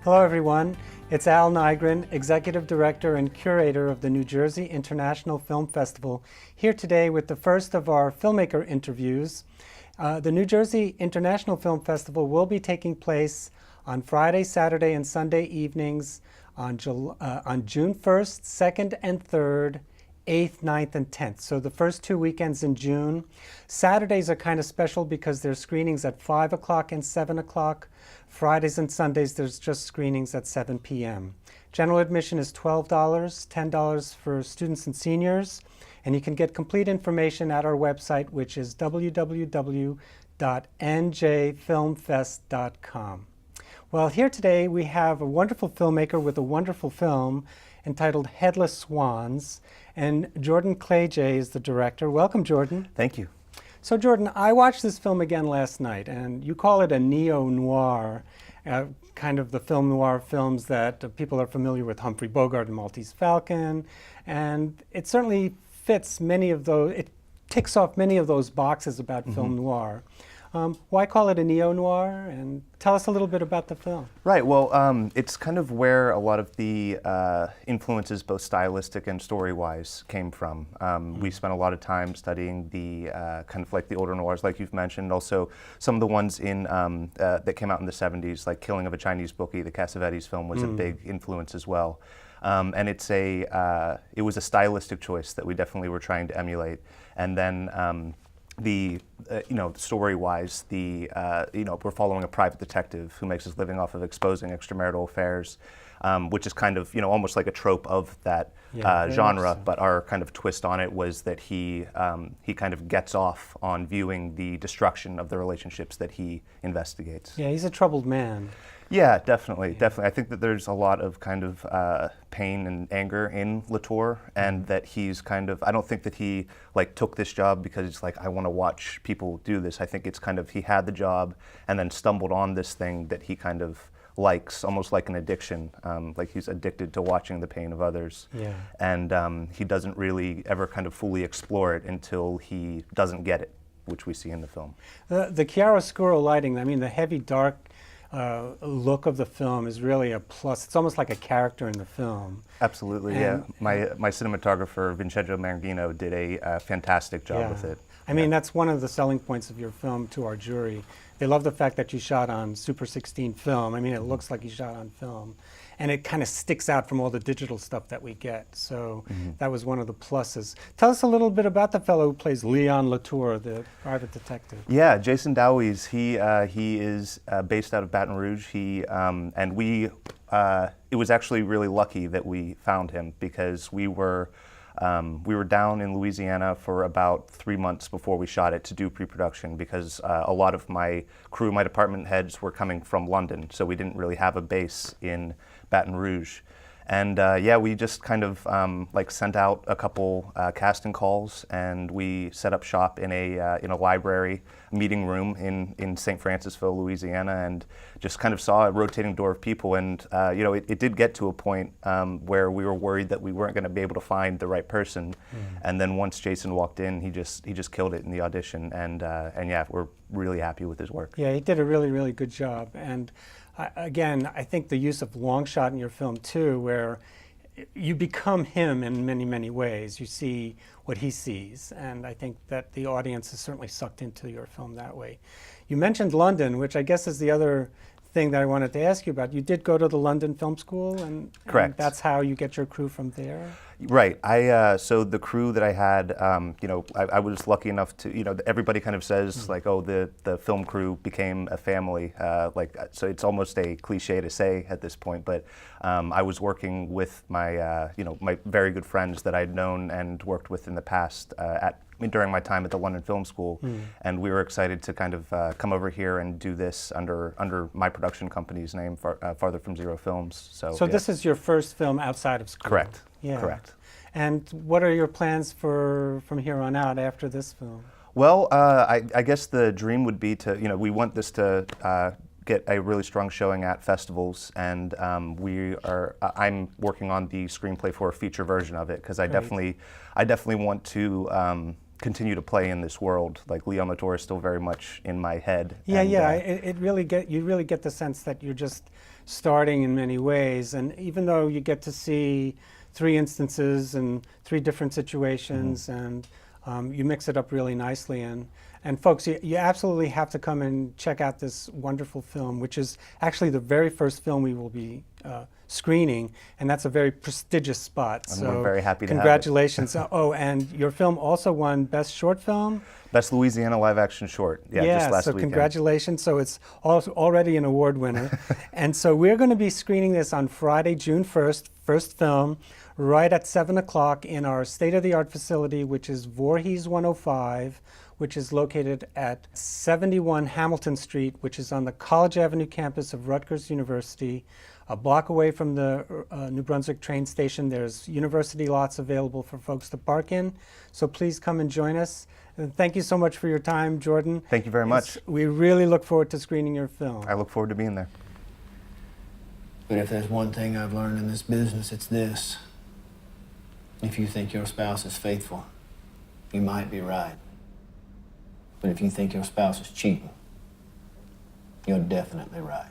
Hello everyone, it's Al Nygren, Executive Director and Curator of the New Jersey International Film Festival, here today with the first of our filmmaker interviews. The New Jersey International Film Festival will be taking place on Friday, Saturday, and Sunday evenings on June 1st, 2nd, and 3rd, 8th, 9th, and 10th. So the first 2 weekends in June. Saturdays are kind of special because there's screenings at 5 o'clock and 7 o'clock. Fridays and Sundays, there's just screenings at 7 p.m. General admission is $12, $10 for students and seniors. And you can get complete information at our website, which is www.njfilmfest.com. Well, here today we have a wonderful filmmaker with a wonderful film entitled Headless Swans, and Jordan Clay-J is the director. Welcome, Jordan. Thank you. So, Jordan, I watched this film again last night, and you call it a neo-noir, kind of the film noir films that people are familiar with, Humphrey Bogart and Maltese Falcon, and it certainly fits many of those, it ticks off many of those boxes about film noir. Why call it a neo-noir? And tell us a little bit about the film. Right, well, it's kind of where a lot of the influences, both stylistic and story-wise, came from. We spent a lot of time studying the kind of like the older noirs, like you've mentioned, also some of the ones in that came out in the 70s, like Killing of a Chinese Bookie, the Cassavetes film was a big influence as well. And it was a stylistic choice that we definitely were trying to emulate. And then story-wise, we're following a private detective who makes his living off of exposing extramarital affairs, which is kind of, almost like a trope of that genre. But our kind of twist on it was that he kind of gets off on viewing the destruction of the relationships that he investigates. Yeah, he's a troubled man. Yeah, definitely. I think that there's a lot of kind of pain and anger in Latour, and that he's kind of, I don't think that he took this job because it's like, I want to watch people do this. I think it's kind of, he had the job and then stumbled on this thing that he kind of likes, almost like an addiction, like he's addicted to watching the pain of others. Yeah. And he doesn't really ever kind of fully explore it until he doesn't get it, which we see in the film. The chiaroscuro lighting, I mean, the heavy, dark look of the film is really a plus. It's almost like a character in the film. Absolutely, yeah. My cinematographer, Vincenzo Mangino, did a fantastic job with it. I mean, that's one of the selling points of your film to our jury. They love the fact that you shot on Super 16 film. I mean, it looks like you shot on film. And it kind of sticks out from all the digital stuff that we get. So that was one of the pluses. Tell us a little bit about the fellow who plays Leon Latour, the private detective. Yeah, Jason Dowies. He is based out of Baton Rouge. It was actually really lucky that we found him, because we were down in Louisiana for about 3 months before we shot it to do pre-production, because a lot of my crew, my department heads, were coming from London, so we didn't really have a base in Baton Rouge. And we just kind of sent out a couple casting calls, and we set up shop in a library meeting room in St. Francisville, Louisiana, and just kind of saw a rotating door of people. And it did get to a point where we were worried that we weren't going to be able to find the right person. And then once Jason walked in, he just killed it in the audition. And we're really happy with his work. Yeah, he did a really, really good job. And again, I think the use of long shot in your film too, where you become him in many, many ways. You see what he sees, and I think that the audience is certainly sucked into your film that way. You mentioned London, which I guess is the other thing that I wanted to ask you about. You did go to the London Film School, and that's how you get your crew from there? Right. So the crew that I had, I was lucky enough to, everybody kind of says the film crew became a family. So it's almost a cliche to say at this point, but I was working with my, my very good friends that I'd known and worked with in the past during my time at the London Film School, and we were excited to kind of come over here and do this under my production company's name, Farther From Zero Films. So this is your first film outside of school? Correct. Yeah. Correct. And what are your plans from here on out after this film? Well, I guess the dream would be to, we want this to get a really strong showing at festivals, and I'm working on the screenplay for a feature version of it, because I definitely want to continue to play in this world. Like Leon Latour is still very much in my head. Yeah, and, you really get the sense that you're just starting in many ways. And even though you get to see three instances and three different situations, and you mix it up really nicely. And folks, you absolutely have to come and check out this wonderful film, which is actually the very first film we will be screening, and that's a very prestigious spot. And so we're very happy to have it. congratulations. Oh, and your film also won Best Short Film. Best Louisiana live action short. Yeah, just last so weekend. congratulations. So it's already an award winner. And so we're going to be screening this on Friday, June 1st, first film, right at 7 o'clock in our state-of-the-art facility, which is Voorhees 105, which is located at 71 Hamilton Street, which is on the College Avenue campus of Rutgers University. A block away from the New Brunswick train station, there's university lots available for folks to park in. So please come and join us. And thank you so much for your time, Jordan. Thank you very much. We really look forward to screening your film. I look forward to being there. But if there's one thing I've learned in this business, it's this. If you think your spouse is faithful, you might be right. But if you think your spouse is cheating, you're definitely right.